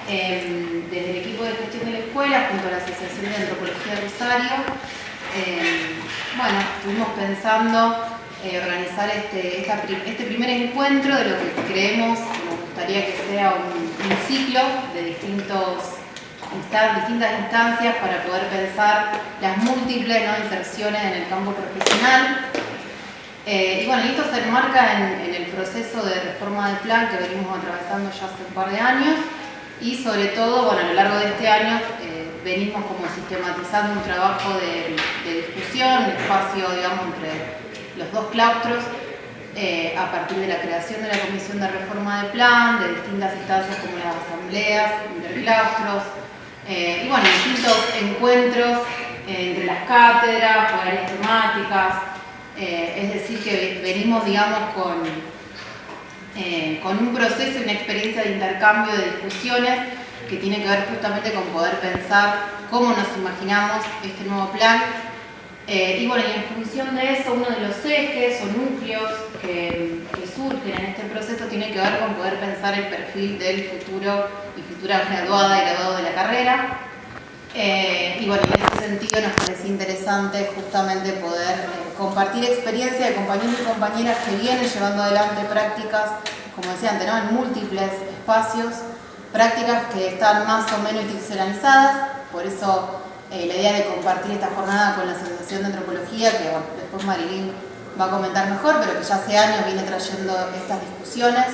desde el equipo de gestión de la escuela, junto a la Asociación de Antropología de Rosario, bueno, estuvimos pensando organizar este primer encuentro de lo que creemos, nos gustaría que sea un ciclo de distintas instancias para poder pensar las múltiples inserciones en el campo profesional. Y bueno, esto se enmarca en el proceso de reforma del plan que venimos atravesando ya hace un par de años y sobre todo, bueno, a lo largo de este año venimos como sistematizando un trabajo de discusión, un espacio, digamos, entre los dos claustros a partir de la creación de la Comisión de Reforma del Plan, de distintas instancias como las asambleas, interclaustros, y bueno, distintos encuentros entre las cátedras, por áreas temáticas. Es decir, que venimos, digamos, con un proceso y una experiencia de intercambio de discusiones que tiene que ver justamente con poder pensar cómo nos imaginamos este nuevo plan. Y bueno, y en función de eso, uno de los ejes o núcleos que surgen en este proceso tiene que ver con poder pensar el perfil del futuro y futura graduada y graduado de la carrera. Y bueno, en ese sentido nos parece interesante justamente poder compartir experiencia de compañeros y compañeras que vienen llevando adelante prácticas, como decía antes, ¿no?, en múltiples espacios, prácticas que están más o menos institucionalizadas. Por eso la idea de compartir esta jornada con la Asociación de Antropología, que bueno, después Marilyn va a comentar mejor, pero que ya hace años viene trayendo estas discusiones.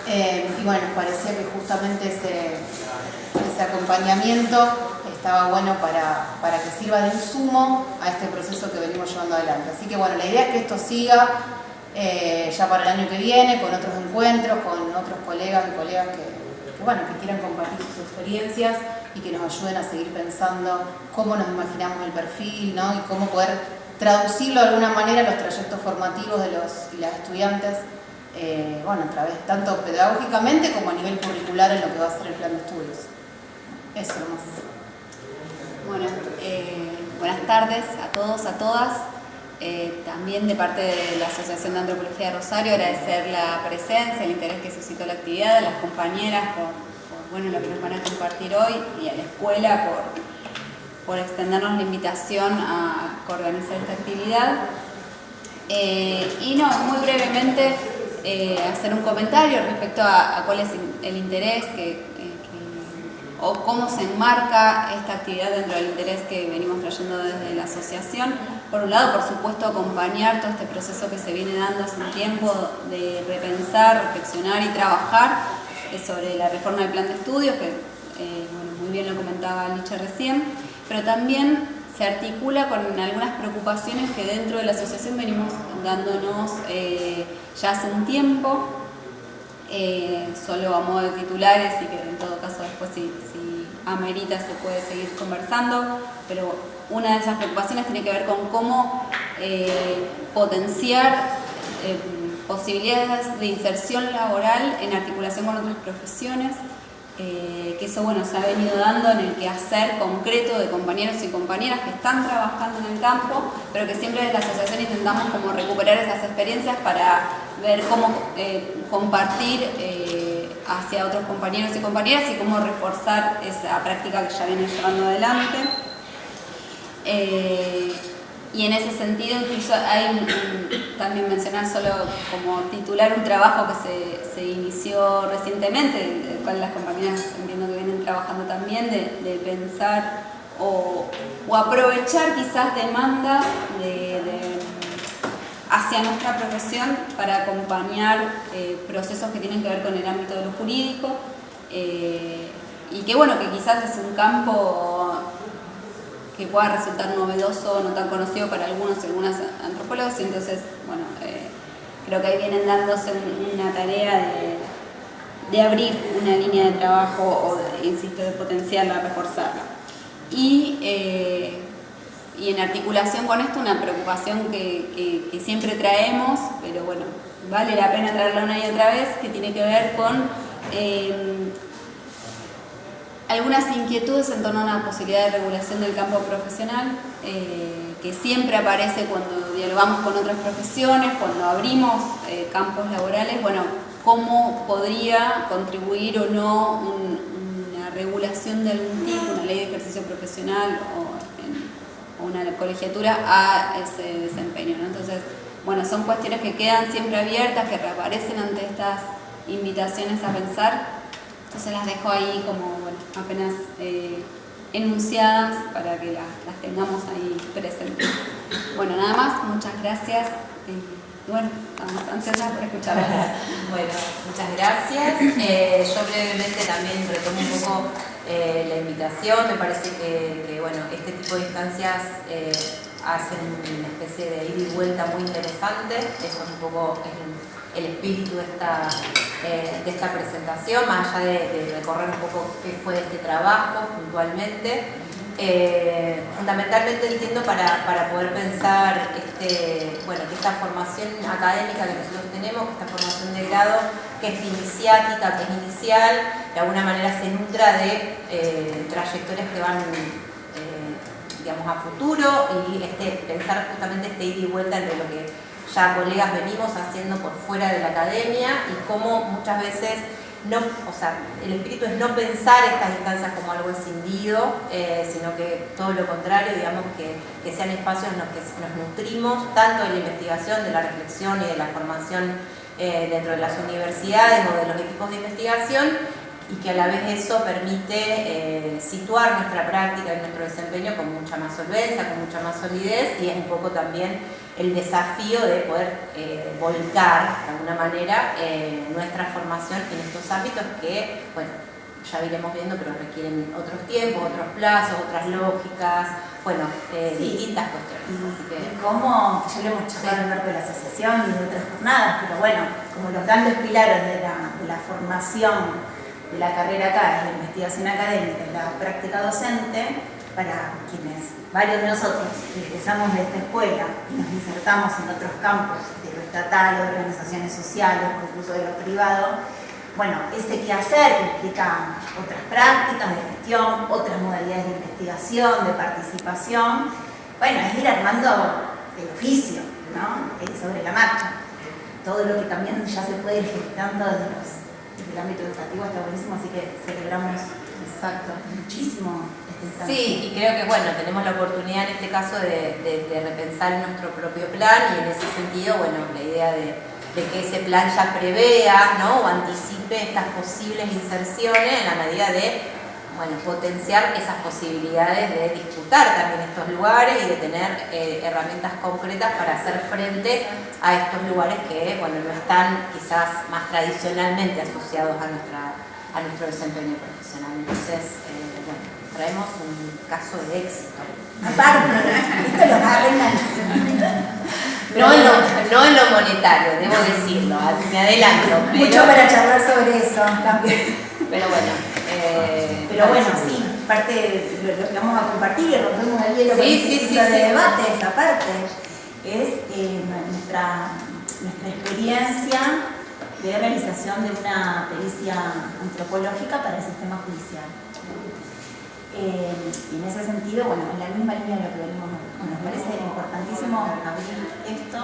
Y bueno, nos parecía que justamente ese acompañamiento estaba bueno para que sirva de insumo a este proceso que venimos llevando adelante. Así que bueno, la idea es que esto siga ya para el año que viene, con otros encuentros, con otros colegas y colegas que quieran compartir sus experiencias y que nos ayuden a seguir pensando cómo nos imaginamos el perfil, ¿no?, y cómo poder traducirlo de alguna manera a los trayectos formativos de los y las estudiantes, bueno, a través tanto pedagógicamente como a nivel curricular en lo que va a ser el plan de estudios. Eso nomás. Bueno, buenas tardes a todos, a todas. También de parte de la Asociación de Antropología de Rosario, agradecer la presencia, el interés que suscitó la actividad, a las compañeras por lo que nos van a compartir hoy y a la escuela por extendernos la invitación a organizar esta actividad. Y muy brevemente hacer un comentario respecto a cuál es el interés o cómo se enmarca esta actividad dentro del interés que venimos trayendo desde la asociación. Por un lado, por supuesto, acompañar todo este proceso que se viene dando hace un tiempo de repensar, reflexionar y trabajar sobre la reforma del plan de estudios, que muy bien lo comentaba Licha recién, pero también se articula con algunas preocupaciones que dentro de la asociación venimos dándonos ya hace un tiempo, solo a modo de titulares, y que en todo caso después si amerita se puede seguir conversando, pero una de esas preocupaciones tiene que ver con cómo potenciar posibilidades de inserción laboral en articulación con otras profesiones, que eso se ha venido dando en el quehacer concreto de compañeros y compañeras que están trabajando en el campo, pero que siempre desde la asociación intentamos como recuperar esas experiencias para ver cómo compartir hacia otros compañeros y compañeras y cómo reforzar esa práctica que ya vienen llevando adelante. Y en ese sentido incluso hay también mencionar solo como titular un trabajo que se inició recientemente, del cual las compañeras entiendo que vienen trabajando también, de pensar o aprovechar quizás demandas hacia nuestra profesión para acompañar procesos que tienen que ver con el ámbito de lo jurídico, y que quizás es un campo que pueda resultar novedoso, no tan conocido para algunos y algunas antropólogos, y entonces, creo que ahí vienen dándose una tarea de abrir una línea de trabajo o, insisto, de potenciarla, reforzarla. Y en articulación con esto, una preocupación que siempre traemos, pero vale la pena traerla una y otra vez, que tiene que ver con algunas inquietudes en torno a una posibilidad de regulación del campo profesional, que siempre aparece cuando dialogamos con otras profesiones, cuando abrimos campos laborales, cómo podría contribuir o no vinculación de algún tipo, una ley de ejercicio profesional o una colegiatura a ese desempeño, ¿no? Entonces, bueno, son cuestiones que quedan siempre abiertas, que reaparecen ante estas invitaciones a pensar. Entonces las dejo ahí como, bueno, apenas enunciadas para que las tengamos ahí presentes. Bueno, nada más, muchas gracias. Bueno, estamos ansiosas por escucharlas. Bueno, muchas gracias. Yo brevemente también retomo un poco la invitación. Me parece que bueno, este tipo de instancias hacen una especie de ida y vuelta muy interesante. Eso es un poco el espíritu de esta presentación, más allá de recorrer un poco qué fue este trabajo puntualmente. Fundamentalmente entiendo para poder pensar bueno, que esta formación académica que nosotros tenemos, que esta formación de grado, que es iniciática, que es inicial, de alguna manera se nutra de trayectorias que van digamos, a futuro y pensar justamente este ida y vuelta entre lo que ya colegas venimos haciendo por fuera de la academia y cómo muchas veces el espíritu es no pensar estas instancias como algo escindido, sino que todo lo contrario, digamos, que sean espacios en los que nos nutrimos tanto de la investigación, de la reflexión y de la formación dentro de las universidades o de los equipos de investigación, y que a la vez eso permite situar nuestra práctica y nuestro desempeño con mucha más solvencia, con mucha más solidez, y es un poco también el desafío de poder volcar de alguna manera nuestra formación en estos ámbitos que, bueno, ya iremos viendo, pero requieren otros tiempos, otros plazos, otras lógicas, bueno, distintas cuestiones. Así que, como ya lo hemos charlado en el marco de la asociación y de otras jornadas, pero bueno, como los grandes pilares de la formación de la carrera acá es la investigación académica y la práctica docente, para quienes, varios de nosotros, egresamos de esta escuela y nos insertamos en otros campos de lo estatal, de organizaciones sociales o incluso de lo privado, bueno, ese quehacer que implica otras prácticas de gestión, otras modalidades de investigación, de participación, bueno, es ir armando el oficio, ¿no? Sobre la marcha. Todo lo que también ya se puede ir gestando desde el ámbito educativo está buenísimo, así que celebramos muchísimo esta instancia. Sí, y creo que bueno, tenemos la oportunidad en este caso de repensar nuestro propio plan, y en ese sentido, bueno, la idea de que ese plan ya prevea, ¿no?, o anticipe estas posibles inserciones en la medida de, bueno, potenciar esas posibilidades de disputar también estos lugares y de tener herramientas concretas para hacer frente a estos lugares que, bueno, no están quizás más tradicionalmente asociados a nuestro desempeño profesional. Entonces, bueno, traemos un caso de éxito. Aparte, esto lo arreglan. No en lo monetario, debo decirlo, me adelanto. Mucho para charlar sobre eso también. Pero bueno. Pero bueno, sí, parte de lo que vamos a compartir, rompemos el hielo con el debate, esa parte, es nuestra experiencia de realización de una pericia antropológica para el sistema judicial. Y en ese sentido, bueno, en la misma línea de lo que venimos, nos parece importantísimo abrir esto,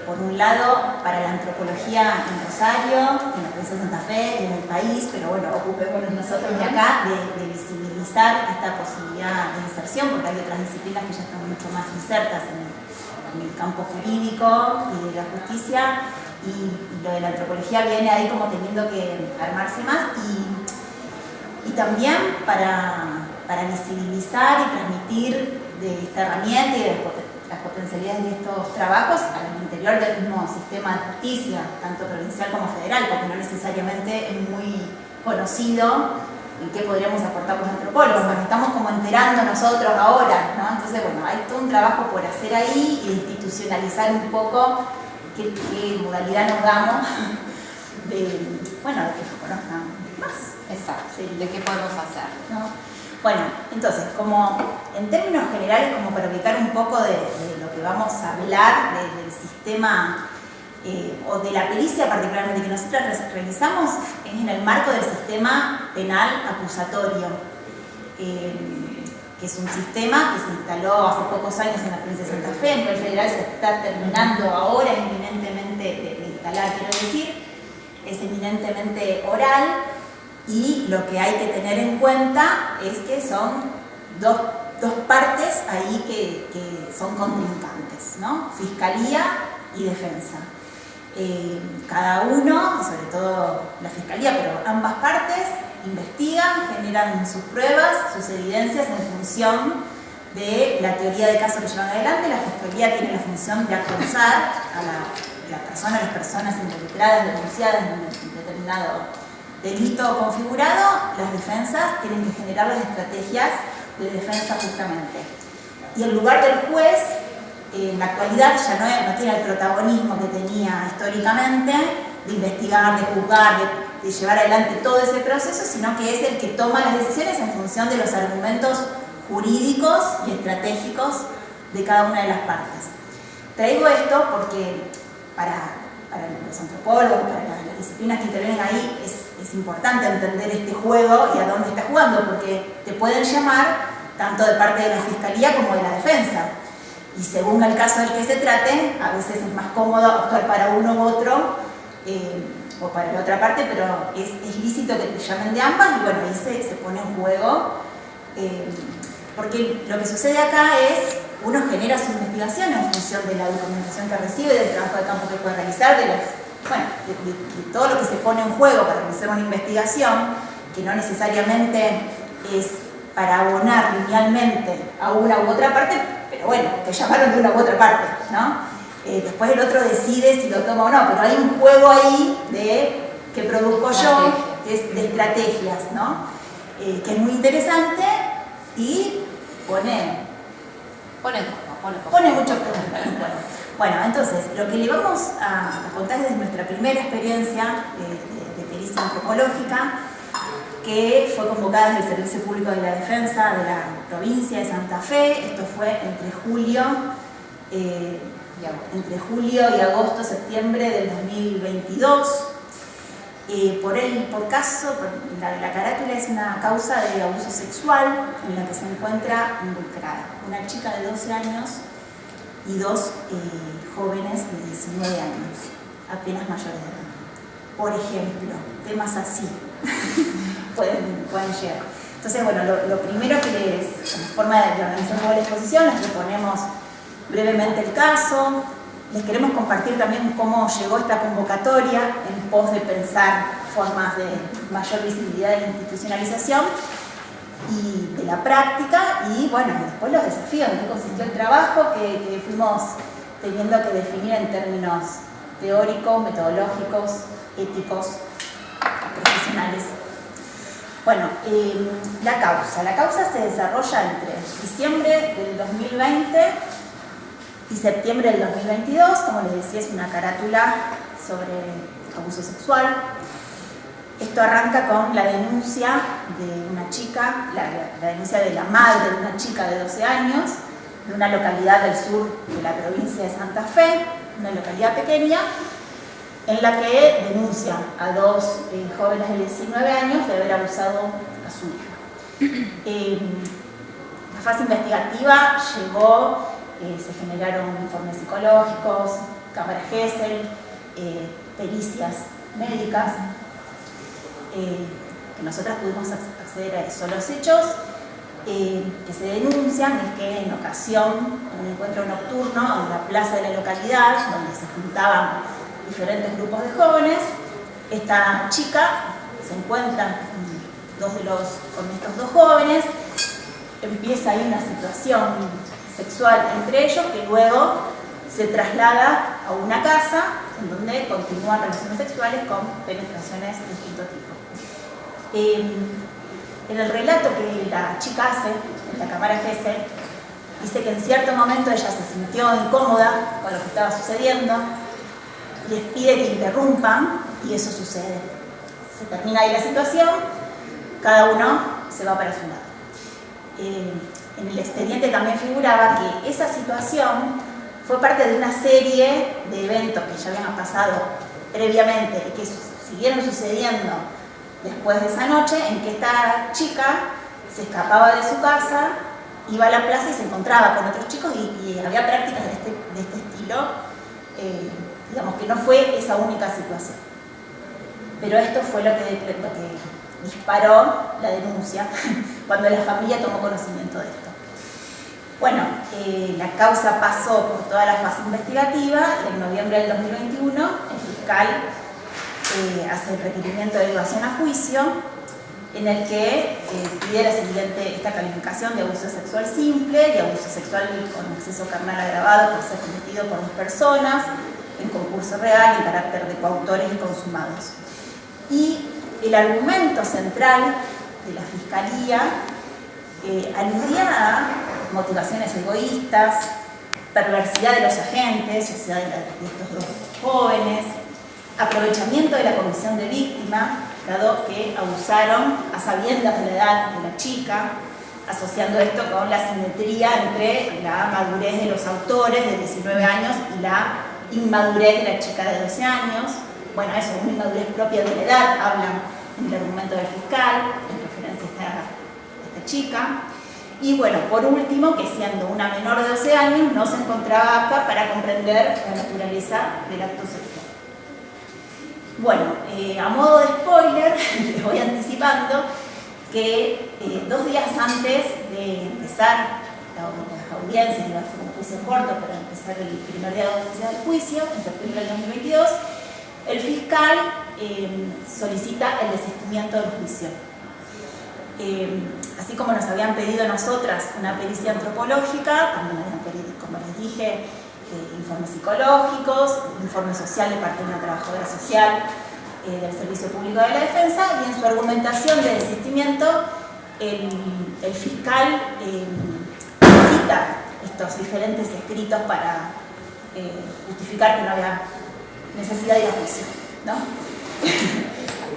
por un lado, para la antropología en Rosario, en la provincia de Santa Fe, en el país, pero bueno, ocupémonos nosotros de acá, de visibilizar esta posibilidad de inserción, porque hay otras disciplinas que ya están mucho más insertas en el campo jurídico y de la justicia, y lo de la antropología viene ahí como teniendo que armarse más, y también para visibilizar y transmitir de esta herramienta y de las potencialidades de estos trabajos al interior del mismo sistema de justicia, tanto provincial como federal, porque no necesariamente es muy conocido en qué podríamos aportar los antropólogos, nos estamos como enterando nosotros ahora, ¿no? Entonces, bueno, hay todo un trabajo por hacer ahí y de institucionalizar un poco qué modalidad nos damos de que nos conozcan más. Exacto, sí, de qué podemos hacer, ¿no? Bueno, entonces, como en términos generales, como para ubicar un poco de lo que vamos a hablar del sistema o de la pericia particularmente que nosotros realizamos, es en el marco del sistema penal acusatorio, que es un sistema que se instaló hace pocos años en la provincia de Santa Fe. En el federal se está terminando ahora, eminentemente de instalar, quiero decir, es eminentemente oral. y lo que hay que tener en cuenta es que son dos partes ahí que son contrincantes, ¿no? Fiscalía y defensa. Cada uno, y sobre todo la fiscalía, pero ambas partes investigan, generan sus pruebas, sus evidencias en función de la teoría de caso que llevan adelante. La fiscalía tiene la función de acusar a las personas involucradas, denunciadas en un determinado delito configurado. Las defensas tienen que generar las estrategias de defensa justamente. Y el lugar del juez, en la actualidad, ya no tiene el protagonismo que tenía históricamente de investigar, de juzgar, de llevar adelante todo ese proceso, sino que es el que toma las decisiones en función de los argumentos jurídicos y estratégicos de cada una de las partes. Traigo esto porque para los antropólogos, para las disciplinas que intervienen ahí, es importante entender este juego y a dónde está jugando, porque te pueden llamar tanto de parte de la fiscalía como de la defensa. Y según el caso del que se trate, a veces es más cómodo actuar para uno u otro o para la otra parte, pero es lícito que te llamen de ambas y bueno, ahí se pone en juego. Porque lo que sucede acá es, uno genera su investigación en función de la documentación que recibe, del trabajo de campo que puede realizar, de todo lo que se pone en juego para realizar una investigación, que no necesariamente es para abonar linealmente a una u otra parte, pero bueno, te llamaron de una u otra parte, ¿no? Después el otro decide si lo toma o no, pero hay un juego ahí que produzco yo, que es de estrategias, ¿no? Que es muy interesante y pone mucho problema. Bueno, entonces, lo que le vamos a contar es nuestra primera experiencia de pericia antropológica, que fue convocada desde el Servicio Público de la Defensa de la provincia de Santa Fe. Esto fue entre julio y agosto, septiembre del 2022. La carátula es una causa de abuso sexual en la que se encuentra involucrada una chica de 12 años y dos jóvenes de 19 años, apenas mayores de edad. Por ejemplo, temas así pueden llegar. Entonces, bueno, lo primero como forma de organización de la exposición, les proponemos brevemente el caso. Les queremos compartir también cómo llegó esta convocatoria en pos de pensar formas de mayor visibilidad de la institucionalización y de la práctica, y bueno, después los desafíos, en qué consistió el trabajo que fuimos teniendo que definir en términos teóricos, metodológicos, éticos, profesionales. Bueno, la causa se desarrolla entre diciembre del 2020 y septiembre del 2022. Como les decía, es una carátula sobre abuso sexual. Esto arranca con la denuncia de una chica, la denuncia de la madre de una chica de 12 años, de una localidad del sur de la provincia de Santa Fe, una localidad pequeña, en la que denuncia a dos jóvenes de 19 años de haber abusado a su hija. La fase investigativa llegó, se generaron informes psicológicos, cámaras Gesell, pericias médicas, que nosotras pudimos acceder a eso. Los hechos que se denuncian es que en ocasión de un encuentro nocturno en la plaza de la localidad, donde se juntaban diferentes grupos de jóvenes, esta chica se encuentra con estos dos jóvenes, empieza ahí una situación sexual entre ellos que luego se traslada a una casa en donde continúan relaciones sexuales con penetraciones de distinto tipo. En el relato que la chica hace en la cámara Gesell, dice que en cierto momento ella se sintió incómoda con lo que estaba sucediendo, les pide que interrumpan y eso sucede. Se termina ahí la situación, cada uno se va para su lado. En el expediente también figuraba que esa situación fue parte de una serie de eventos que ya habían pasado previamente y que siguieron sucediendo después de esa noche, en que esta chica se escapaba de su casa, iba a la plaza y se encontraba con otros chicos y había prácticas de este estilo. Digamos que no fue esa única situación. Pero esto fue lo que disparó la denuncia cuando la familia tomó conocimiento de esto. Bueno, la causa pasó por toda la fase investigativa y en noviembre del 2021 el fiscal hace el requerimiento de elevación a juicio en el que pide la siguiente, esta calificación de abuso sexual simple y abuso sexual con exceso carnal agravado por ser cometido por dos personas en concurso real y en carácter de coautores y consumados. Y el argumento central de la Fiscalía aludía a motivaciones egoístas, perversidad de los agentes, o sea, de estos dos jóvenes, aprovechamiento de la condición de víctima, dado que abusaron a sabiendas de la edad de la chica, asociando esto con la simetría entre la madurez de los autores de 19 años y la inmadurez de la chica de 12 años. Bueno, eso, una inmadurez propia de la edad, hablan en el argumento del fiscal, en referencia a esta chica. Y bueno, por último, que siendo una menor de 12 años, no se encontraba apta para comprender la naturaleza del acto sexual. Bueno, a modo de spoiler, les voy anticipando que 2 días antes de empezar las audiencias, iba a ser un juicio corto para empezar el primer día de audiencia del juicio, en septiembre del 2022, el fiscal solicita el desistimiento del juicio. Así como nos habían pedido a nosotras una pericia antropológica, también habían pedido, como les dije, informes psicológicos, informe social de parte de una trabajadora social del Servicio Público de la Defensa, y en su argumentación de desistimiento el fiscal cita estos diferentes escritos para justificar que no había necesidad de ir a juicio, ¿no?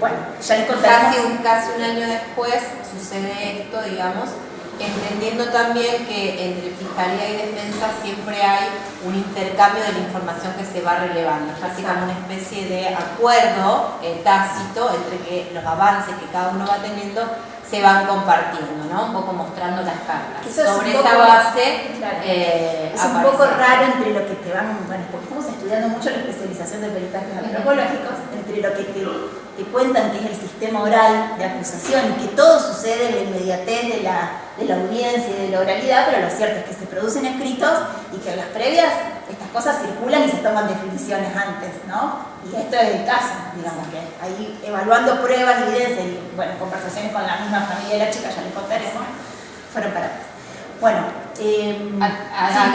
Bueno, ya les contaremos. Casi un año después sucede esto, digamos, entendiendo también que entre Fiscalía y Defensa siempre hay un intercambio de la información que se va relevando, casi como una especie de acuerdo tácito entre que los avances que cada uno va teniendo se van compartiendo, ¿no? Un poco mostrando las cartas. Sobre esa base, claro, es un poco raro entre lo que te van, bueno, porque estamos estudiando mucho la especialización de peritajes antropológicos, entre lo que te cuentan que es el sistema oral de acusación y que todo sucede en la inmediatez de la audiencia y de la oralidad, pero lo cierto es que se producen escritos y que en las previas estas cosas circulan y se toman definiciones antes, ¿no? Y esto es el caso, digamos, que ahí evaluando pruebas, evidencia y, bueno, conversaciones con la misma familia de la chica, ya les contaremos, fueron para atrás. Bueno,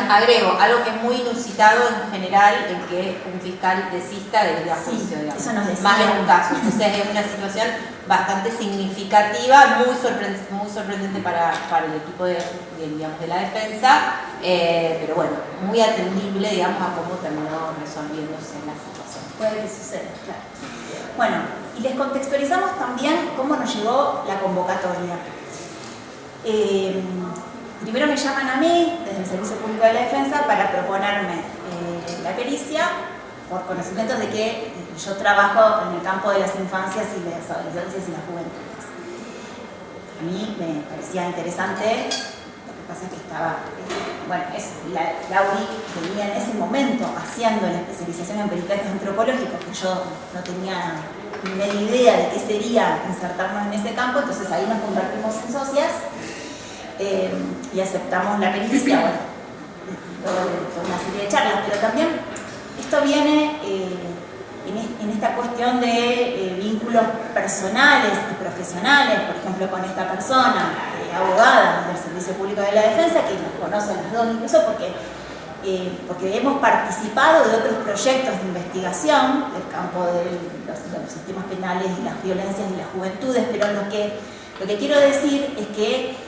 agrego, algo que es muy inusitado en general, en que un fiscal desista de ir a juicio, digamos. Eso nos decía. Más en un caso. Entonces es una situación bastante significativa, muy sorprendente para el equipo digamos, de la defensa, pero bueno, muy atendible, digamos, a cómo terminó resolviéndose la situación. Puede que suceda, claro. Bueno, y les contextualizamos también cómo nos llegó la convocatoria. Primero me llaman a mí, desde el Servicio Público de la Defensa, para proponerme la pericia, por conocimientos de que yo trabajo en el campo de las infancias y las adolescencias y las juventudes. A mí me parecía interesante, lo que pasa es que estaba, Lauri venía en ese momento haciendo la especialización en peritajes antropológicos, que yo no tenía ni media idea de qué sería insertarnos en ese campo, entonces ahí nos convertimos en socias. Y aceptamos la pericia, bueno, luego de toda una serie de charlas, pero también esto viene en esta cuestión de vínculos personales y profesionales, por ejemplo con esta persona, abogada del Servicio Público de la Defensa, que nos conoce a las dos incluso porque hemos participado de otros proyectos de investigación del campo de los sistemas penales y las violencias y las juventudes, pero lo que quiero decir es que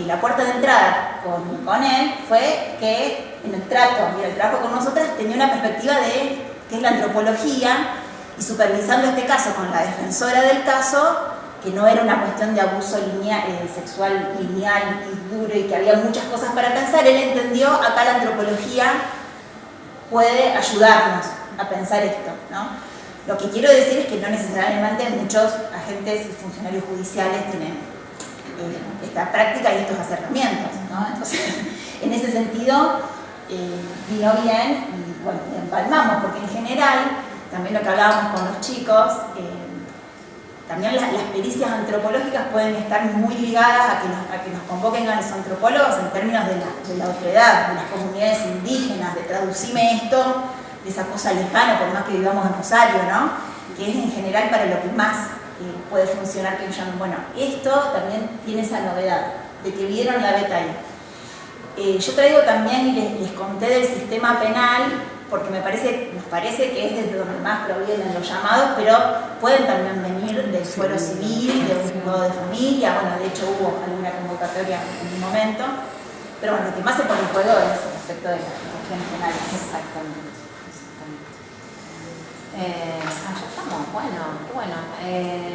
la puerta de entrada con él fue que en el trato y el trabajo con nosotras tenía una perspectiva de qué es la antropología y supervisando este caso con la defensora del caso, que no era una cuestión de abuso sexual lineal y duro y que había muchas cosas para pensar, él entendió acá la antropología puede ayudarnos a pensar esto, ¿no? Lo que quiero decir es que no necesariamente muchos agentes y funcionarios judiciales tienen esta práctica y estos acercamientos, ¿no? Entonces, en ese sentido, vino bien y bueno, empalmamos, porque en general, también lo que hablábamos con los chicos, también las pericias antropológicas pueden estar muy ligadas a que nos convoquen a los antropólogos en términos de la otredad, de las comunidades indígenas, de traducirme esto, de esa cosa lejana, por más que vivamos en Rosario, ¿no? Que es en general para lo que más puede funcionar, que llaman, bueno, esto también tiene esa novedad, de que vieron la beta ahí. Yo traigo también, y les conté del sistema penal, porque nos parece que es desde donde más provienen los llamados, pero pueden también venir del fuero civil, de un juzgado de familia, bueno, de hecho hubo alguna convocatoria en un momento, pero bueno, lo que más se pone en juego es el aspecto de las cuestiones penales. Exactamente. Ya estamos, bueno, qué bueno.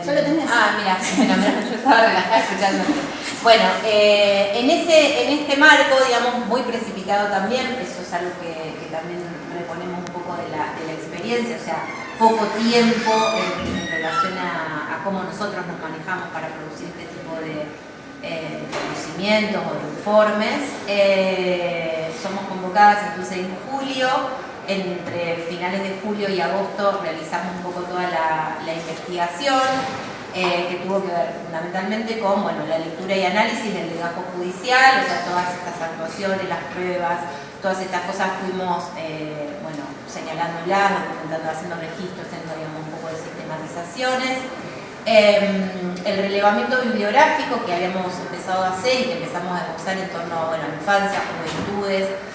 ¿Solo tenés? Mira, yo estaba relajada escuchando. Bueno, en este marco, digamos, muy precipitado también, eso es algo que también reponemos un poco de la experiencia, o sea, poco tiempo en relación a cómo nosotros nos manejamos para producir este tipo de conocimientos o de informes. Somos convocadas entonces en julio. Entre finales de julio y agosto realizamos un poco toda la investigación que tuvo que ver fundamentalmente con la lectura y análisis del legajo judicial, o sea, todas estas actuaciones, las pruebas, todas estas cosas fuimos señalándolas, documentando, haciendo registros, haciendo un poco de sistematizaciones. El relevamiento bibliográfico que habíamos empezado a hacer y que empezamos a esbozar en torno a la infancia, juventudes,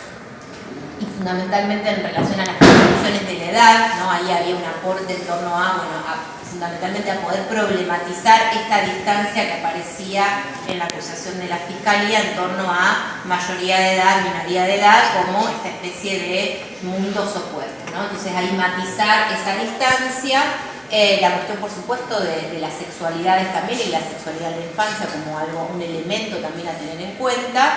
y fundamentalmente en relación a las condiciones de la edad, ¿no? Ahí había un aporte en torno fundamentalmente a poder problematizar esta distancia que aparecía en la acusación de la Fiscalía en torno a mayoría de edad, minoría de edad, como esta especie de mundos opuestos, ¿no? Entonces ahí matizar esa distancia, la cuestión por supuesto de las sexualidades también y la sexualidad de la infancia como un elemento también a tener en cuenta.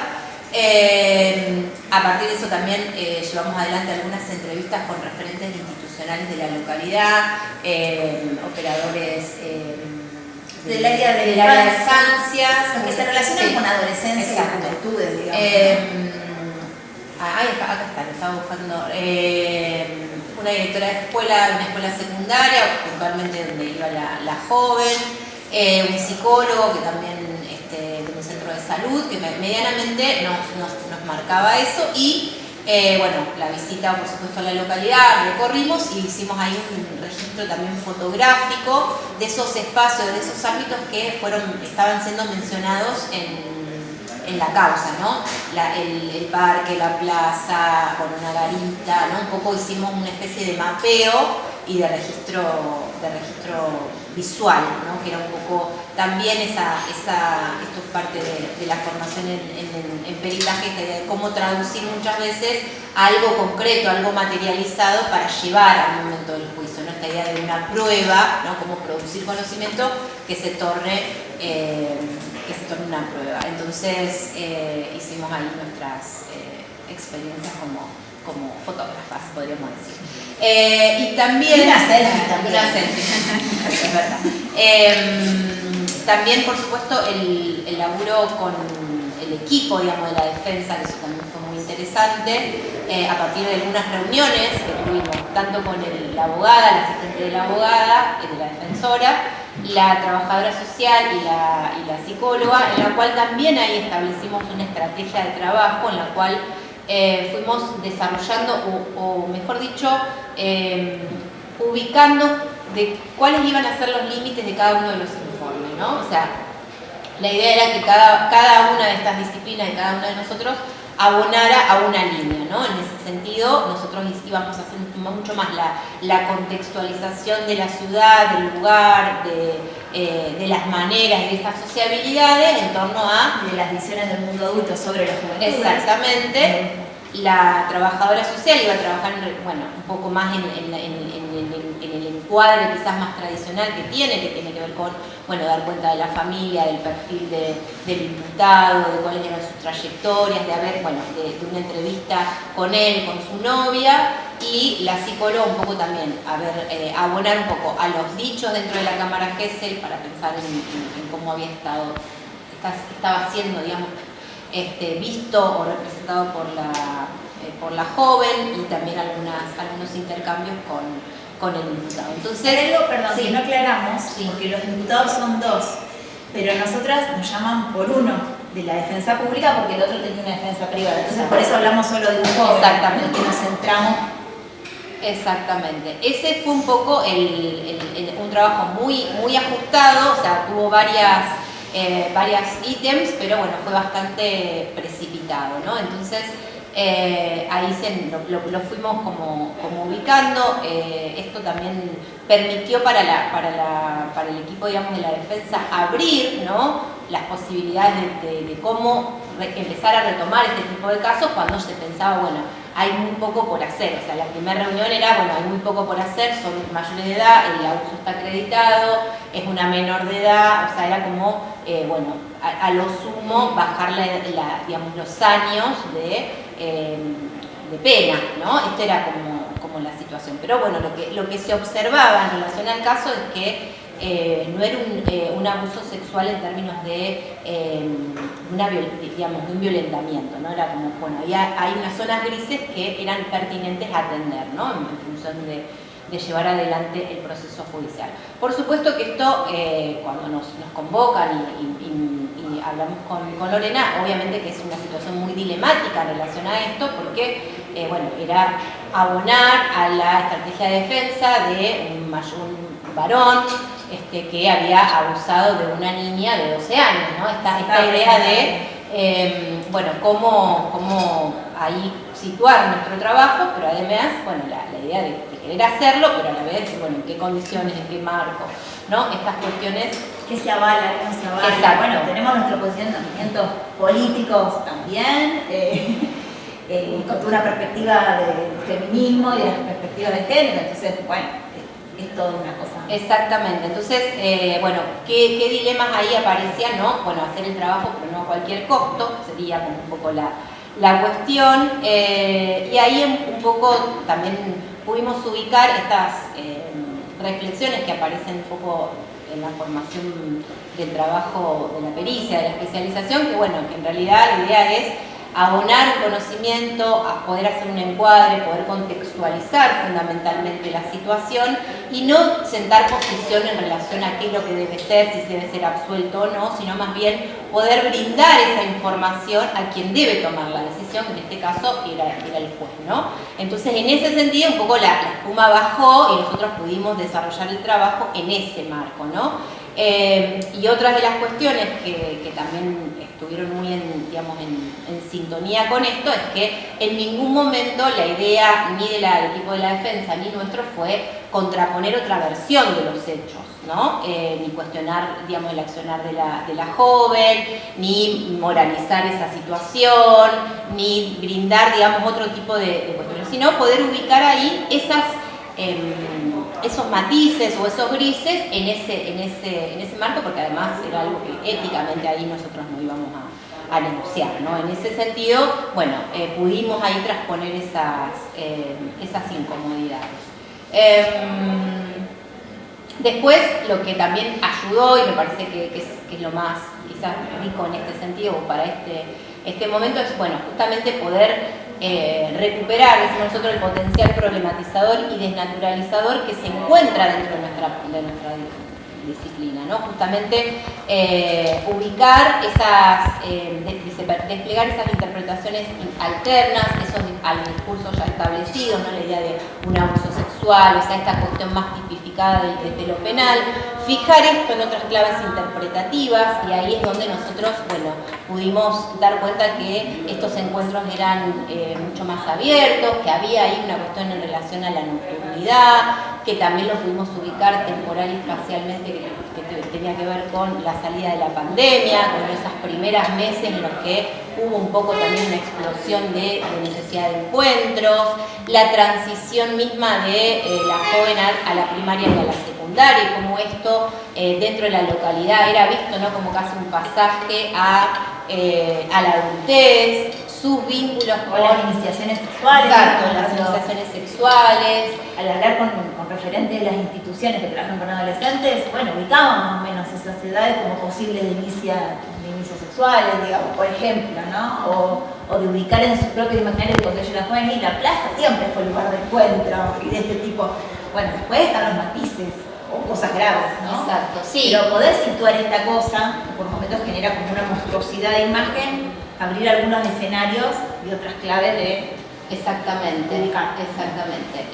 A partir de eso también llevamos adelante algunas entrevistas con referentes institucionales de la localidad, operadores del área de infancias, que se relacionan con adolescencia y juventudes, digamos. Acá está, lo estaba buscando. Una directora de escuela, una escuela secundaria, puntualmente donde iba la joven, un psicólogo que también de un centro de salud, que medianamente nos marcaba eso, y la visita por supuesto a la localidad, recorrimos y hicimos ahí un registro también fotográfico de esos espacios, de esos ámbitos que estaban siendo mencionados en la causa, ¿no? El parque, la plaza, con una garita, ¿no? Un poco hicimos una especie de mapeo y de registro visual, ¿no? Que era un poco también esto es parte de la formación en peritaje, de cómo traducir muchas veces algo concreto, algo materializado para llevar al momento del juicio, ¿no? Esta idea de una prueba, ¿no? Cómo producir conocimiento que se torne una prueba. Entonces hicimos ahí nuestras experiencias como fotógrafas, podríamos decir. Y también... Una selfie también. Una selfie, es verdad. También, por supuesto, el laburo con el equipo, digamos, de la defensa, que eso también fue muy interesante, a partir de algunas reuniones que tuvimos, tanto con la abogada, la asistente de la abogada, de la defensora, la trabajadora social y la psicóloga, en la cual también ahí establecimos una estrategia de trabajo en la cual fuimos desarrollando, o mejor dicho, ubicando de cuáles iban a ser los límites de cada uno de los informes, ¿no? O sea, la idea era que cada una de estas disciplinas, de cada uno de nosotros, abonara a una línea, ¿no? En ese sentido, nosotros íbamos a hacer mucho más la contextualización de la ciudad, del lugar, de las maneras, de estas sociabilidades en torno a... De las visiones del mundo adulto sobre la juventud. Exactamente. La trabajadora social iba a trabajar, un poco más en el encuadre quizás más tradicional que tiene que ver con, dar cuenta de la familia, del perfil del imputado, de cuáles eran sus trayectorias, de una entrevista con él, con su novia, y la psicóloga un poco también, abonar un poco a los dichos dentro de la Cámara Gesell para pensar en cómo estaba siendo, digamos, visto o representado por la joven, y también algunos intercambios con el diputado. Entonces, Hay algo, perdón, sí. que no aclaramos, porque los diputados son dos, pero nosotras nos llaman por uno de la defensa pública porque el otro tenía una defensa privada. Entonces por eso hablamos solo de un joven, Exactamente. en el que nos centramos. Exactamente. Ese fue un poco un trabajo muy, muy ajustado, o sea, tuvo varias ítems, pero bueno, fue bastante precipitado, ¿no? Entonces, ahí lo fuimos como ubicando. Esto también permitió para el equipo, digamos, de la defensa abrir, ¿no?, las posibilidades de cómo empezar a retomar este tipo de casos cuando se pensaba, bueno, hay muy poco por hacer. O sea, la primera reunión era, bueno, hay muy poco por hacer, son mayores de edad, el abuso está acreditado, es una menor de edad, o sea, era como, bueno, a lo sumo bajarle digamos, los años de pena, ¿no? Esta era como la situación. Pero bueno, lo que se observaba en relación al caso es que no era un abuso sexual en términos de un violentamiento, ¿no? Era como, bueno, hay unas zonas grises que eran pertinentes a atender, ¿no?, en función de llevar adelante el proceso judicial. Por supuesto que esto, cuando nos convocan y hablamos con Lorena, obviamente que es una situación muy dilemática en relación a esto, porque, bueno, era abonar a la estrategia de defensa de un varón que había abusado de una niña de 12 años, ¿no? Esta idea de, bueno, cómo ahí situar nuestro trabajo, pero además, bueno, la idea de querer hacerlo, pero a la vez, bueno, en qué condiciones, en qué marco, ¿no? Estas cuestiones. ¿Qué se avala, qué no se avala? Exacto. Bueno, tenemos nuestros posicionamientos políticos también, con una perspectiva de feminismo y de la perspectiva de género, entonces, bueno, es toda una cosa. Exactamente. Entonces, bueno, ¿qué dilemas ahí aparecían, no? Bueno, hacer el trabajo, pero no a cualquier costo, sería como un poco la cuestión. Y ahí un poco también pudimos ubicar estas reflexiones que aparecen un poco en la formación del trabajo de la pericia, de la especialización, que bueno, que en realidad la idea es abonar conocimiento, a poder hacer un encuadre, poder contextualizar fundamentalmente la situación y no sentar posición en relación a qué es lo que debe ser, si debe ser absuelto o no, sino más bien poder brindar esa información a quien debe tomar la decisión, que en este caso era el juez, ¿no? Entonces, en ese sentido, un poco la espuma bajó y nosotros pudimos desarrollar el trabajo en ese marco, ¿no? Y otras de las cuestiones que también estuvieron muy en sintonía con esto es que en ningún momento la idea ni del equipo de la defensa ni nuestro fue contraponer otra versión de los hechos, ¿no? Ni cuestionar, digamos, el accionar de la joven, ni moralizar esa situación, ni brindar, digamos, otro tipo de cuestiones, sino poder ubicar ahí esos matices o esos grises en ese marco, porque además era algo que éticamente ahí nosotros no íbamos a negociar, ¿no? En ese sentido, bueno, pudimos ahí transponer esas incomodidades. Después, lo que también ayudó, y me parece que es lo más quizás rico en este sentido para este momento, es, bueno, justamente poder recuperar, decimos nosotros, el potencial problematizador y desnaturalizador que se encuentra dentro de nuestra disciplina, ¿no? Justamente ubicar desplegar esas interpretaciones alternas, al discurso ya establecido, ¿no? La idea de un abuso sexual, o sea, esta cuestión más tipificada desde lo penal, fijar esto en otras claves interpretativas, y ahí es donde nosotros, bueno, pudimos dar cuenta que estos encuentros eran mucho más abiertos, que había ahí una cuestión en relación a la nocturnidad, que también lo pudimos ubicar temporal y espacialmente, que tenía que ver con la salida de la pandemia, con esos primeros meses en los que hubo un poco también una explosión de necesidad de encuentros, la transición misma de la joven a la primaria y a la secundaria, y como esto dentro de la localidad era visto, ¿no?, como casi un pasaje a la adultez, sus vínculos O las iniciaciones sexuales. Exacto, por las ejemplo, iniciaciones sexuales. al hablar con referentes de las instituciones que trabajan con adolescentes, bueno, ubicamos más o menos esas edades como posibles de inicios sexuales, digamos, por ejemplo, ¿no? O de ubicar en su propio imaginario que cuando yo era joven y la plaza siempre fue lugar de encuentro y de este tipo. Bueno, después están los matices o cosas graves, ¿no? Exacto, sí. Pero poder situar esta cosa, que por momentos genera como una monstruosidad de imagen, abrir algunos escenarios y otras claves de Exactamente, ubicar. exactamente.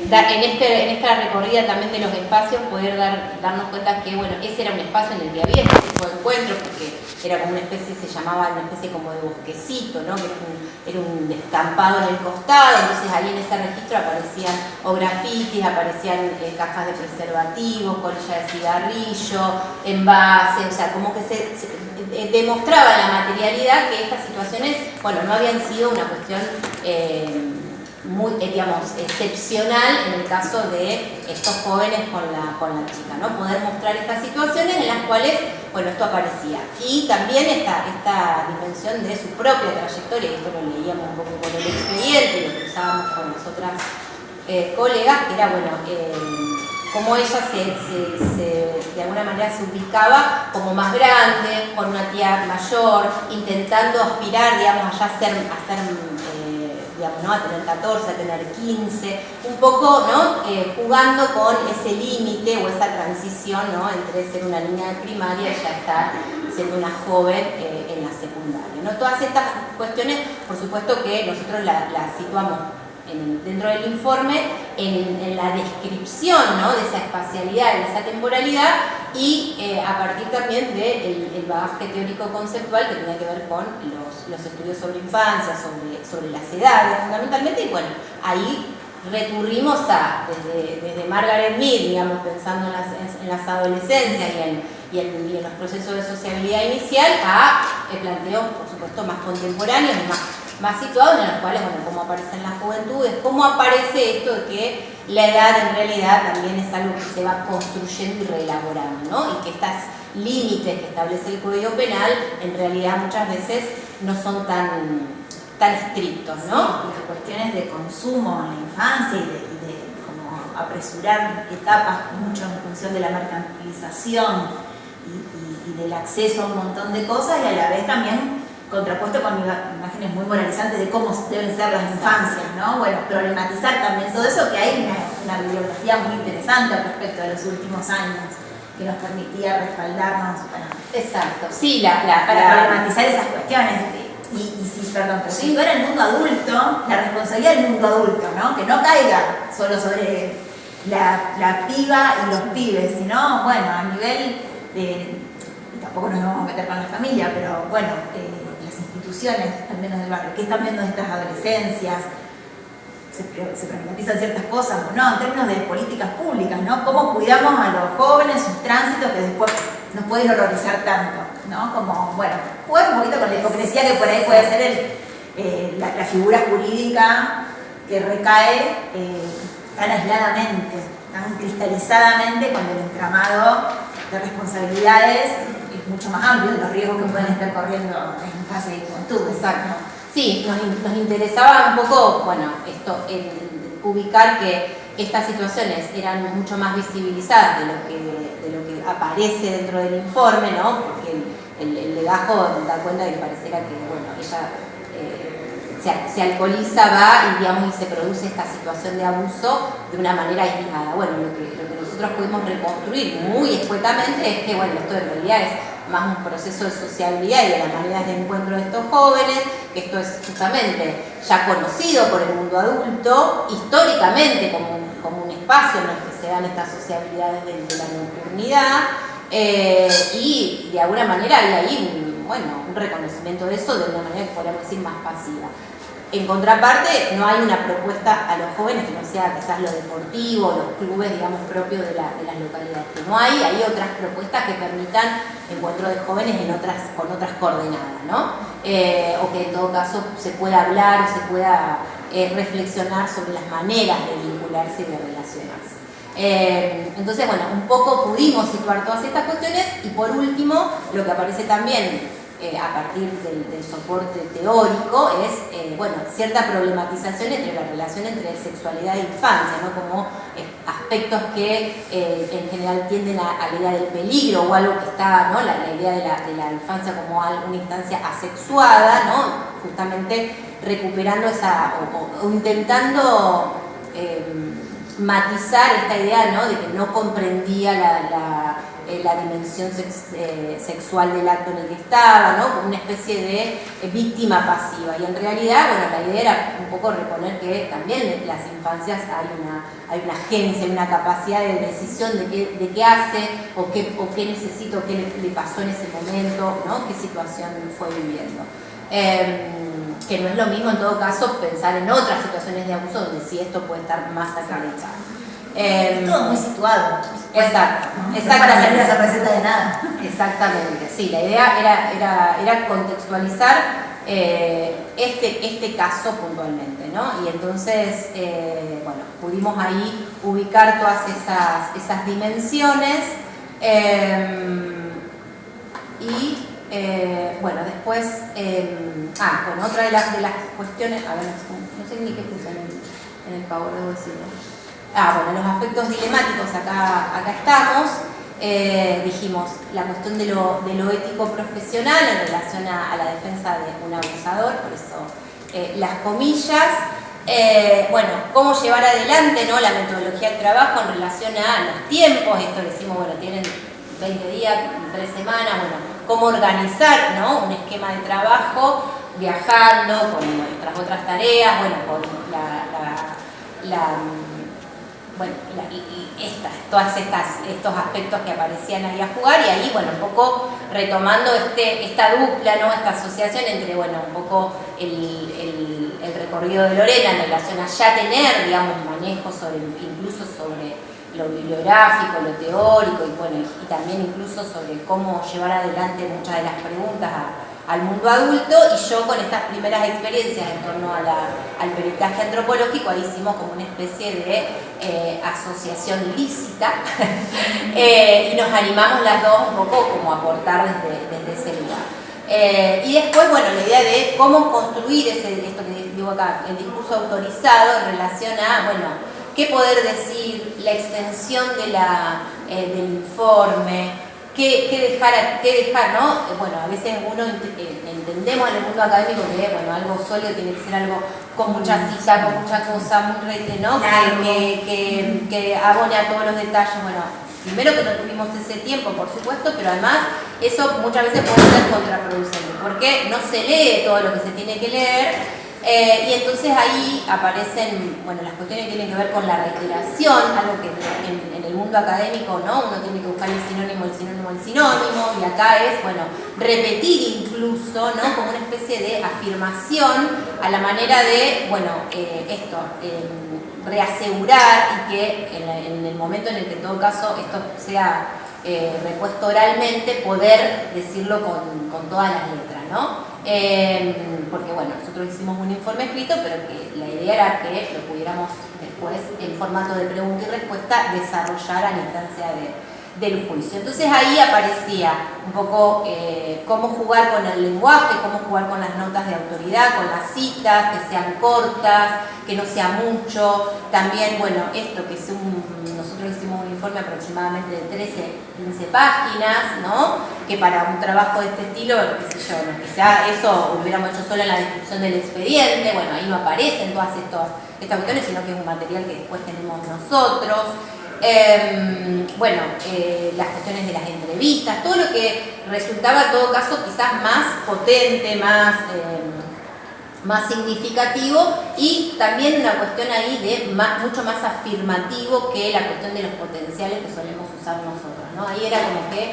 En esta recorrida también de los espacios, poder darnos cuenta que, bueno, ese era un espacio en el que había este tipo de encuentros, porque era como una especie, se llamaba una especie como de bosquecito, ¿no? Que era un descampado en el costado, entonces ahí en ese registro aparecían o grafitis, aparecían cajas de preservativos, colilla de cigarrillo, envase, o sea, como que se demostraba la materialidad que estas situaciones, bueno, no habían sido una cuestión muy, digamos, excepcional en el caso de estos jóvenes con la chica, ¿no? Poder mostrar estas situaciones en las cuales, bueno, esto aparecía. Y también esta dimensión de su propia trayectoria, y esto lo leíamos un poco con el expediente y lo que usábamos con las otras colegas, que era, bueno, cómo ella de alguna manera se ubicaba como más grande, con una tía mayor, intentando aspirar, digamos, a ser digamos, ¿no? A tener 14, a tener 15, un poco, ¿no? Jugando con ese límite o esa transición, ¿no? Entre ser una niña de primaria y ya estar siendo una joven en la secundaria, ¿no? Todas estas cuestiones, por supuesto que nosotros las situamos dentro del informe en la descripción, ¿no? De esa espacialidad, de esa temporalidad y a partir también del bagaje teórico-conceptual que tenía que ver con los estudios sobre infancia, sobre las edades fundamentalmente, y bueno, ahí recurrimos desde Margaret Mead, digamos, pensando en las adolescencias y en los procesos de sociabilidad inicial, a planteos, por supuesto, más contemporáneos y más situados, en los cuales, bueno, cómo aparecen las juventudes, cómo aparece esto de que la edad en realidad también es algo que se va construyendo y reelaborando, ¿no? Y que estos límites que establece el Código Penal en realidad muchas veces no son tan estrictos, ¿no? Sí, las cuestiones de consumo en la infancia y de como apresurar etapas mucho en función de la mercantilización y del acceso a un montón de cosas y a la vez también contrapuesto con imágenes muy moralizantes de cómo deben ser las infancias, ¿no? Bueno, problematizar también todo eso, que hay una bibliografía muy interesante al respecto de los últimos años que nos permitía respaldarnos para, exacto, sí, para problematizar esas cuestiones. Y sí, perdón, pero si fuera el mundo adulto, la responsabilidad del mundo adulto, ¿no? Que no caiga solo sobre la piba y los pibes, sino, bueno, a nivel de, tampoco nos vamos a meter con la familia, pero bueno, las instituciones, al menos del barrio, que están viendo estas adolescencias, se problematizan ciertas cosas o no, en términos de políticas públicas, ¿no? Cómo cuidamos a los jóvenes, sus tránsitos, que después nos pueden horrorizar tanto, ¿no? Como, bueno, jugar un poquito con la hipocresía que por ahí puede ser la figura jurídica que recae tan aisladamente, tan cristalizadamente con el entramado de responsabilidades es mucho más amplio de los riesgos que pueden estar corriendo en fase de juventud. Exacto. Sí, nos interesaba un poco, bueno, ubicar que estas situaciones eran mucho más visibilizadas de lo que aparece dentro del informe, ¿no? Porque el legajo da cuenta de que pareciera que, bueno, ella se alcoholiza, va y se produce esta situación de abuso de una manera aislada. Bueno, lo que nosotros pudimos reconstruir muy escuetamente es que, bueno, esto en realidad es más un proceso de sociabilidad y de las maneras de encuentro de estos jóvenes, que esto es justamente ya conocido por el mundo adulto, históricamente como un espacio en el que se dan estas sociabilidades de la nocturnidad, y de alguna manera hay ahí un reconocimiento de eso de una manera que podríamos decir más pasiva. En contraparte, no hay una propuesta a los jóvenes que no sea quizás lo deportivo, los clubes, digamos, propios de las localidades. Que no hay otras propuestas que permitan encuentro de jóvenes con otras coordenadas, ¿no? O que en todo caso se pueda hablar o se pueda reflexionar sobre las maneras de vincularse y de relacionarse. Entonces, bueno, un poco pudimos situar todas estas cuestiones y por último, lo que aparece también a partir del soporte teórico, es bueno, cierta problematización entre la relación entre sexualidad e infancia, ¿no? Como aspectos que en general tienden a la idea del peligro o algo que está, ¿no? La idea de la infancia como una instancia asexuada, ¿no? Justamente recuperando esa, o intentando matizar esta idea, ¿no? De que no comprendía la dimensión sexual del acto en el que estaba, ¿no? Como una especie de víctima pasiva. Y en realidad, bueno, la idea era un poco reponer que también en las infancias hay una agencia, una capacidad de decisión de qué hace, o qué necesita, o qué le pasó en ese momento, ¿no? Qué situación fue viviendo. Que no es lo mismo en todo caso pensar en otras situaciones de abuso donde sí esto puede estar más acreditado. Todo muy situado. Exacto, ¿no? exactamente. Para salir a esa receta de nada. Exactamente, sí, la idea era contextualizar este caso puntualmente, ¿no? Y entonces, bueno, pudimos ahí ubicar todas esas dimensiones y bueno, después, bueno, otra de las cuestiones, a ver, no sé ni qué puse en el Power, debo decirlo. Bueno, los aspectos dilemáticos, acá estamos. Dijimos la cuestión de lo ético profesional en relación a la defensa de un abusador, por eso las comillas. Bueno, cómo llevar adelante, ¿no? La metodología del trabajo en relación a los tiempos. Esto decimos, bueno, tienen 20 días, 3 semanas, bueno, cómo organizar, ¿no? Un esquema de trabajo viajando con nuestras otras tareas, bueno, con todos estos aspectos que aparecían ahí a jugar, y ahí, bueno, un poco retomando esta dupla, ¿no? Esta asociación entre, bueno, un poco el recorrido de Lorena en relación a ya tener, digamos, manejo incluso sobre lo bibliográfico, lo teórico, y bueno, y también incluso sobre cómo llevar adelante muchas de las preguntas al mundo adulto, y yo con estas primeras experiencias en torno al peritaje antropológico, ahí hicimos como una especie de asociación lícita y nos animamos las dos un poco como a aportar desde ese lugar. Y después, bueno, la idea de cómo construir esto que digo acá, el discurso autorizado en relación a, bueno, qué poder decir, la extensión del informe, qué dejar, ¿no? Bueno, a veces uno entendemos en el mundo académico que, bueno, algo sólido tiene que ser algo con mucha cita, con mucha cosa, muy reite, ¿no? Que abone a todos los detalles. Bueno, primero que no tuvimos ese tiempo, por supuesto, pero además eso muchas veces puede ser contraproducente, porque no se lee todo lo que se tiene que leer. Y entonces ahí aparecen, bueno, las cuestiones que tienen que ver con la reiteración, algo que en el mundo académico, ¿no? Uno tiene que buscar el sinónimo, y acá es, bueno, repetir incluso, ¿no? Como una especie de afirmación a la manera de, bueno, reasegurar, y que en el momento en el que en todo caso esto sea repuesto oralmente, poder decirlo con todas las letras, ¿no? Porque bueno, nosotros hicimos un informe escrito, pero que la idea era que lo pudiéramos después, en formato de pregunta y respuesta, desarrollar a la instancia del juicio. Entonces ahí aparecía un poco cómo jugar con el lenguaje, cómo jugar con las notas de autoridad, con las citas, que sean cortas, que no sea mucho. También, bueno, esto que es nosotros hicimos un informe aproximadamente de 13-15 páginas, ¿no? Que para un trabajo de este estilo, qué sé yo, no, quizá eso lo hubiéramos hecho solo en la descripción del expediente, bueno, ahí no aparecen todas estas cuestiones, sino que es un material que después tenemos nosotros. Bueno, las cuestiones de las entrevistas, todo lo que resultaba en todo caso quizás más potente, más significativo, y también una cuestión ahí de mucho más afirmativo que la cuestión de los potenciales que solemos usar nosotros, ¿no? Ahí era como que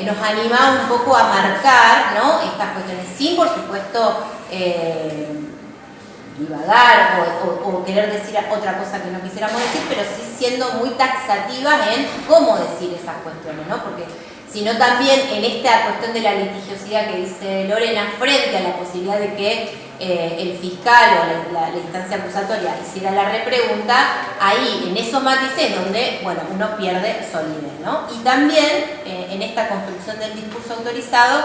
nos animaba un poco a marcar, ¿no? Estas cuestiones, sin por supuesto divagar o querer decir otra cosa que no quisiéramos decir, pero sí siendo muy taxativas en cómo decir esas cuestiones, ¿no? Porque sino también en esta cuestión de la litigiosidad que dice Lorena, frente a la posibilidad de que el fiscal o la instancia acusatoria hiciera la repregunta, ahí en esos matices donde, bueno, uno pierde solidez, ¿no? Y también en esta construcción del discurso autorizado,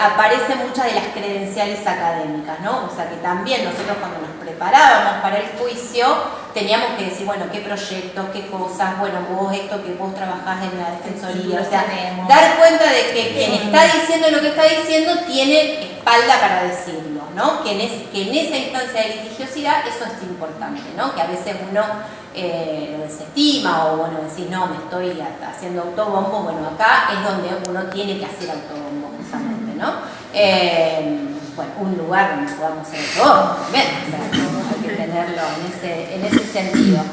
aparecen muchas de las credenciales académicas, ¿no? O sea que también nosotros cuando nos preparábamos para el juicio teníamos que decir, bueno, qué proyectos, qué cosas, bueno, vos esto que vos trabajás en la defensoría, o sea, dar cuenta de que quien está diciendo lo que está diciendo tiene espalda para decirlo, ¿no? Que en esa instancia de litigiosidad eso es importante, ¿no? Que a veces uno lo desestima o bueno, decir, no, me estoy haciendo autobombo, bueno, acá es donde uno tiene que hacer autobombo justamente, ¿no? Bueno, un lugar donde podamos hacer autobombo también, o sea, hay que tenerlo en ese sentido.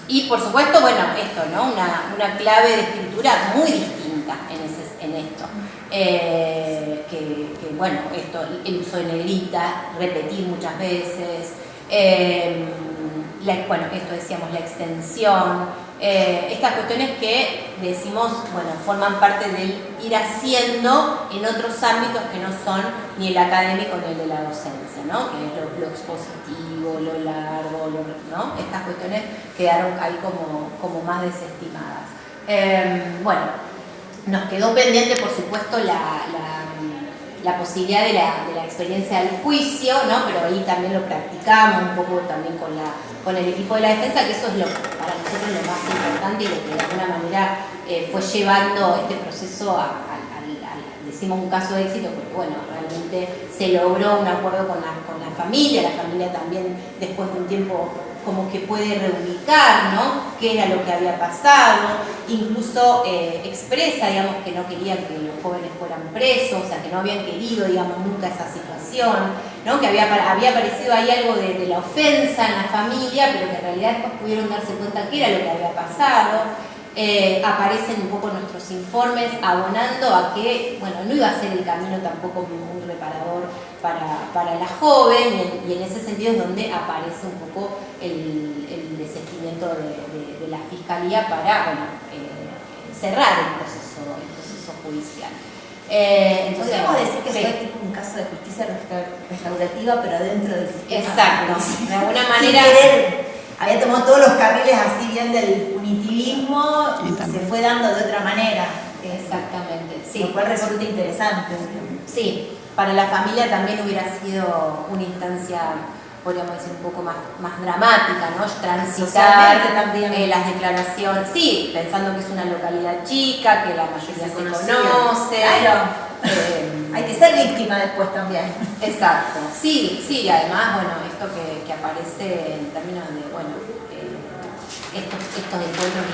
Y por supuesto, bueno, esto, ¿no? Una clave de escritura muy distinta en esto. Que bueno, esto, el uso de negrita, repetir muchas veces, bueno, esto decíamos, la extensión, estas cuestiones que decimos, bueno, forman parte del ir haciendo en otros ámbitos que no son ni el académico ni el de la docencia, ¿no? Que es lo expositivo, lo largo, ¿no? Estas cuestiones quedaron ahí como más desestimadas. Bueno, nos quedó pendiente, por supuesto, la posibilidad de la experiencia del juicio, ¿no? Pero ahí también lo practicamos un poco también con el equipo de la defensa, que eso es para nosotros lo más importante y lo que de alguna manera fue llevando este proceso decimos un caso de éxito, porque bueno, realmente se logró un acuerdo con la familia también después de un tiempo como que puede reubicar, ¿no? Qué era lo que había pasado, incluso expresa, digamos, que no querían que los jóvenes fueran presos, o sea, que no habían querido, digamos, nunca esa situación, ¿no? Que había aparecido ahí algo de la ofensa en la familia, pero que en realidad después pudieron darse cuenta qué era lo que había pasado. Aparecen un poco nuestros informes abonando a que, bueno, no iba a ser el camino tampoco muy reparador para la joven, y en ese sentido es donde aparece un poco el desistimiento de la Fiscalía para, bueno, cerrar el proceso judicial. Entonces, podemos decir que fue tipo un caso de justicia restaurativa, pero dentro del sistema. Exacto, de alguna manera. Había tomado todos los carriles así bien del punitivismo y se fue dando de otra manera. Exactamente, sí. Lo cual resulta interesante. Sí, para la familia también hubiera sido una instancia, podríamos decir, un poco más dramática, ¿no? Transitar también las declaraciones, sí, pensando que es una localidad chica, que la mayoría se conoce. Claro. Hay que ser víctima después también. Exacto, sí, además, bueno, esto que aparece en términos de, bueno, estos encuentros,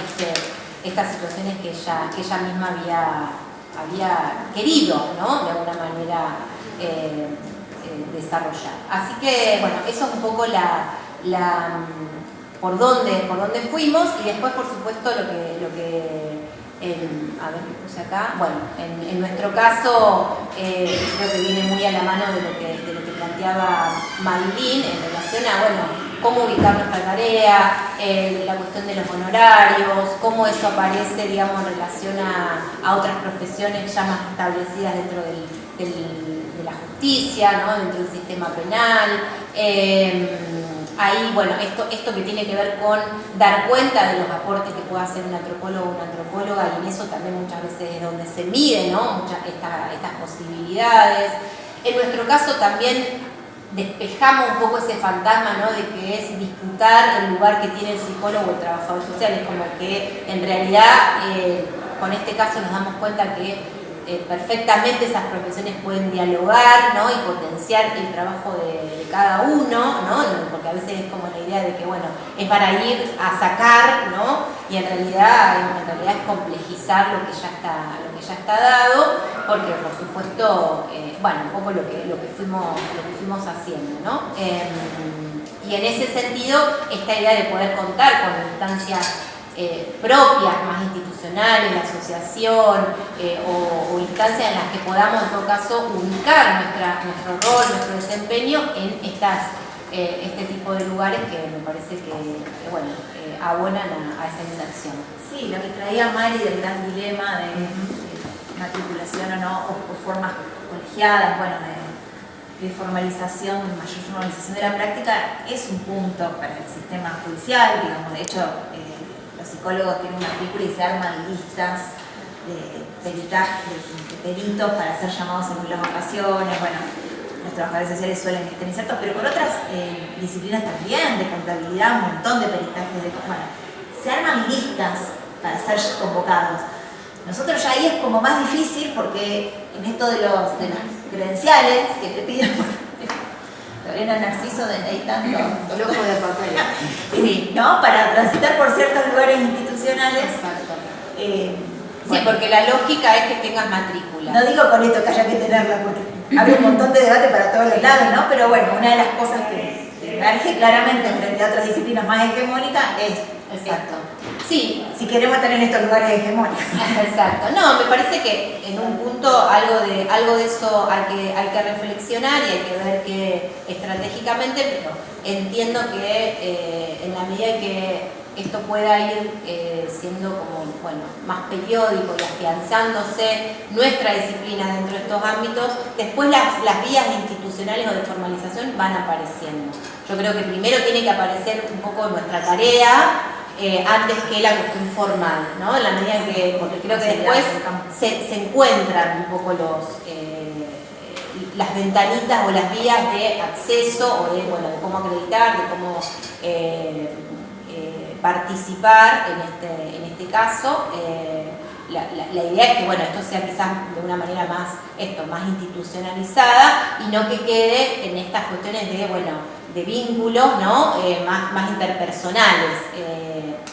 estas situaciones que ella misma había querido, ¿no? De alguna manera desarrollar. Así que, bueno, eso es un poco por dónde fuimos, y después, por supuesto, lo que a ver qué puse acá. Bueno, en nuestro caso creo que viene muy a la mano de lo que planteaba Marilyn en relación a, bueno, cómo ubicar nuestra tarea, la cuestión de los honorarios, cómo eso aparece, digamos, en relación a otras profesiones ya más establecidas dentro de la justicia, ¿no? Dentro del sistema penal. Ahí, bueno, esto que tiene que ver con dar cuenta de los aportes que pueda hacer un antropólogo o una antropóloga, y en eso también muchas veces es donde se mide, ¿no? Estas posibilidades. En nuestro caso también despejamos un poco ese fantasma, ¿no? De que es disputar el lugar que tiene el psicólogo o el trabajador social. Es como que en realidad con este caso nos damos cuenta que perfectamente esas profesiones pueden dialogar, ¿no? Y potenciar el trabajo de cada uno, ¿no? Porque a veces es como la idea de que, bueno, es para ir a sacar, ¿no? Y en realidad es complejizar lo que ya está dado, porque por supuesto, bueno, un poco lo que fuimos haciendo, ¿no? Y en ese sentido, esta idea de poder contar con instancias propias, más institucionales, de asociación, o instancias en las que podamos en todo caso ubicar nuestro rol, nuestro desempeño en este tipo de lugares, que me parece que bueno, abonan a esa inserción. Sí, lo que traía Mari del gran dilema de matriculación o no, o formas colegiadas, bueno, de formalización, mayor formalización de la práctica, es un punto para el sistema judicial, digamos. De hecho, los psicólogos tienen una película y se arman listas peritaje, de peritos para ser llamados en las ocasiones. Bueno, los trabajadores sociales suelen estar insertos, pero con otras disciplinas también, de contabilidad, un montón de peritajes. Bueno, se arman listas para ser convocados. Nosotros ya ahí es como más difícil porque en esto de las credenciales que te piden Lorena Narciso editando Loco de papel. sí, ¿no? Para transitar por ciertos lugares institucionales. Exacto. Sí, Bueno, porque la lógica es que tengas matrícula. no digo con esto que haya que tenerla, porque abre un montón de debate para todos los lados, ¿no? Pero bueno, una de las cosas que emerge claramente frente a otras disciplinas más hegemónicas es Exacto. Sí, si queremos estar en estos lugares hegemónicos. exacto. No, me parece que en un punto algo de eso hay que reflexionar y hay que ver que estratégicamente, pero entiendo que en la medida que esto pueda ir siendo como, bueno, más periódico y afianzándose nuestra disciplina dentro de estos ámbitos, después las vías institucionales o de formalización van apareciendo. Yo creo que primero tiene que aparecer un poco nuestra tarea antes que la cuestión formal, ¿no? En la medida que, porque creo que después se encuentran un poco las ventanitas o las vías de acceso o de, bueno, de cómo acreditar, de cómo participar en este caso. La idea es que, bueno, esto sea quizás de una manera más institucionalizada y no que quede en estas cuestiones de, bueno, de vínculos, ¿no? Más interpersonales.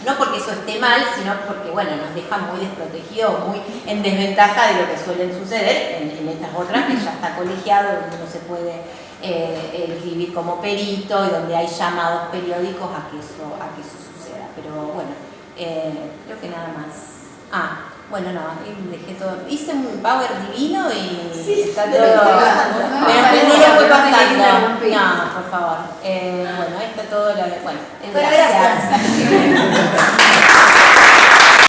No porque eso esté mal, sino porque, bueno, nos deja muy desprotegidos, muy en desventaja de lo que suelen suceder en estas otras, que ya está colegiado, donde uno se puede inscribir como perito y donde hay llamados periódicos a que eso suceda. Pero bueno, creo que nada más. Bueno, no, dejé todo. Hice un power divino y está todo. Pero no lo fue pasando. No, por favor. Bueno, está todo. Bueno, Gracias.